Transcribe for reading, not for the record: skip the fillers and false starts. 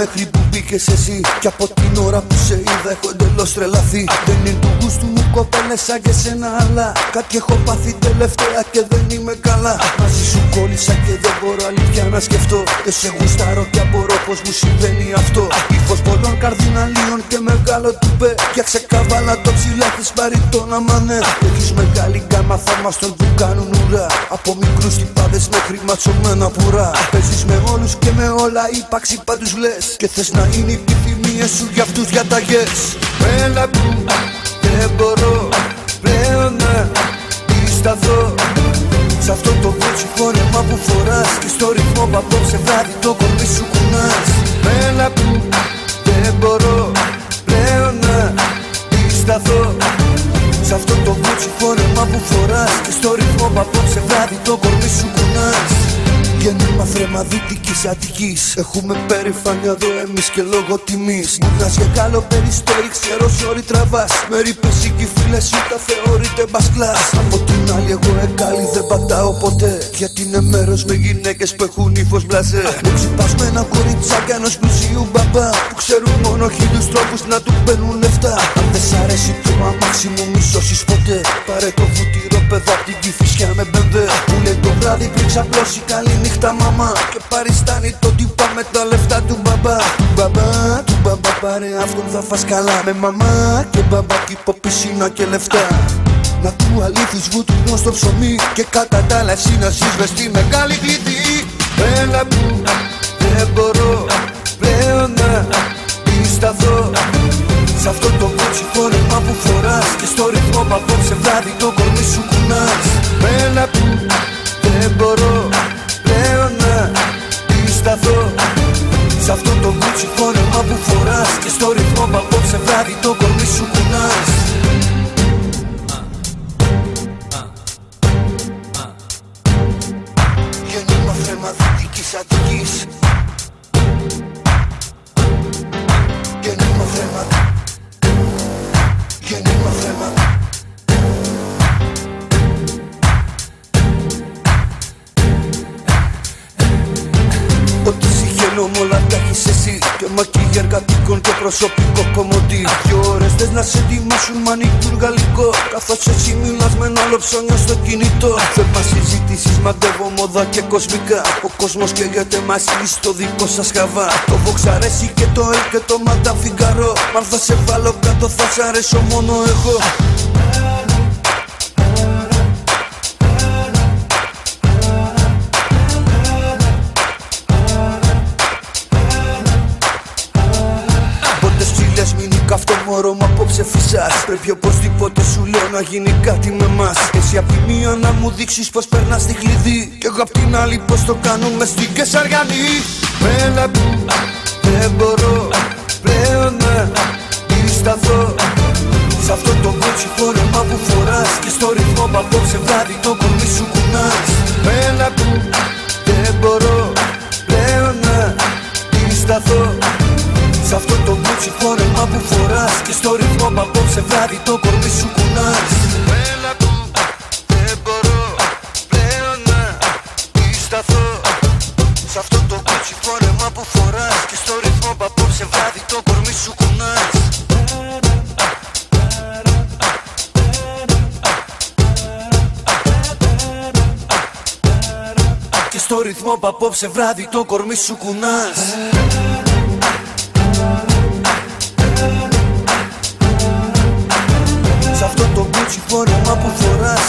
μέχρι που μπήκες εσύ. Κι από την ώρα που σε είδα έχω εντελώς τρελαθεί. Δεν είναι του γούστου μου κοπέλες σαν και σένα, αλλά κάτι έχω πάθει τελευταία και δεν είμαι καλά. Μαζί σου κόλλησα και δεν μπορώ αλήθεια να σκεφτώ. Και σε γουστάρω και απορώ πως μου συμβαίνει αυτό. Ήχος πολλών καρδιναλίων και μεγάλο τουπέ. Φτιάξε καβάλα το ψηλά, έχεις πάρει το να μανέ. Έχεις μεγάλη γκάμα θαυμαστών που κάνουν ουρά. Από μικρούς τυπάδες μέχρι ματσωμένα πουρά. Παίζεις με όλους και με όλα, ύπαρξη πάντους λες. Και θες να είναι οι επιθυμίες σου για αυτούς διαταγές. Έλα που δεν μπορώ πλέον να σταθώ σ' αυτό το βούτσι φόρεμα που φοράς. Και στο ρυθμό που απόψε βράδυ το κορμί σου κουνάς. Έλα που δεν μπορώ πλέον να σταθώ σ' αυτό το βούτσι φόρεμα που φοράς. Και στο ρυθμό που απόψε βράδυ το κορμί σου κουνάς. Γέννημα θρέμα Δυτικής Αττικής. Έχουμε περηφάνεια εδώ εμείς και λόγω τιμής. Μουνάς για καλό περιστέρι, ξέρω σ' τραβάς. Με ρήπες οι φίλες σου τα θεωρείτε μπασκλάς. Από την άλλη εγώ εγκάλι δεν πατάω ποτέ. Γιατί είναι μέρος με γυναίκες που έχουν ύφος μπλαζέ. Με ξυπασμένα κοριτσάκια ενός πλουσίου μπαμπά που ξέρουν μόνο χίλιους τρόπους να του παίρνουν λεφτά. Αν δεν σ' αρέσει το αμάξι μου μη σώσεις ποτέ. Πάρε το βούτυρο παιδά απ' την Κηφισιά με μπενδέ. Που λέει το βράδυ πριν ξαπλώσει καλή νύχτα μαμά. Και παριστάνει το τύπα με τα λεφτά του μπαμπά. Του μπαμπά πάρε αυτόν θα φας καλά. Με μαμά και μπαμπά κι υποπισίνα και λεφτά. Να του αλήθεις βούτυνο στο ψωμί. Και κατά τα άλλα εσύ να σύσβες τη μεγάλη κλειδί. Έλα που δεν μπορώ πλέον να σταθώ σ' αυτό το βούτσι φόρεμα που φοράς. Και στο ρυθμό που απόψε βράδυ το κορμί σου κουνάς. Έλα που δεν μπορώ πλέον να σταθώ σ' αυτό το βούτσι φόρεμα που φοράς. Και στο ρυθμό που απόψε βράδυ το κορμί σου κουνάς. Γέννημα θρέμα Δυτικής Αττικής. Γέννημα θρέμα. Γέννημα θρέμα. Ό,τι συγχαίνω όλα τα έχεις εσύ. Και μακίγια εργατικών και προσωπικό κομμωτή. 2 ώρες θες να σε ετοιμάσουν μανικούρ γαλλικό. Καθώς εσύ μιλάς με ένα άλλο ψώνιο στο κινητό. Θέμα συζητήσεις, μαντεύω μόδα και κοσμικά. Ο κόσμος καίγεται μαζί στο δικό σας χαβά. Το Vox αρέσει και το El και το Madame Figaro. Μ' αν θα σε βάλω κάτω θα σ' αρέσω μόνο εγώ. Αυτό μωρό μ' απόψε φυσάς. Πρέπει οπωσδήποτε σου λέω να γίνει κάτι με μας. Εσύ απ' τη μία να μου δείξεις πως περνάς τη κλειδί. Κι εγώ απ' την άλλη πως το κάνουμε στην Κεσαριανή. Έλα που δεν μπορώ πλέον να σταθώ σ' αυτό το βούτσι φόρεμα που φοράς. Και στο ρυθμό που απόψε βράδυ το κορμί σου κουνάς. Έλα που δεν μπορώ πλέον να σταθώ σ' αυτό το βούτσι φόρεμα που φοράς. Και στο ρυθμό που απόψε βράδυ το κορμί σου κουνάς. Έλα που δεν μπορώ πλέον να σταθώ σ' αυτό το βούτσι φόρεμα που φοράς. Και στο ρυθμό που απόψε βράδυ το κορμί σου κουνάς. Και στο ρυθμό που απόψε βράδυ το κορμί σου κουνάς. Σ' αυτό το βούτσι φόρεμα που φοράς.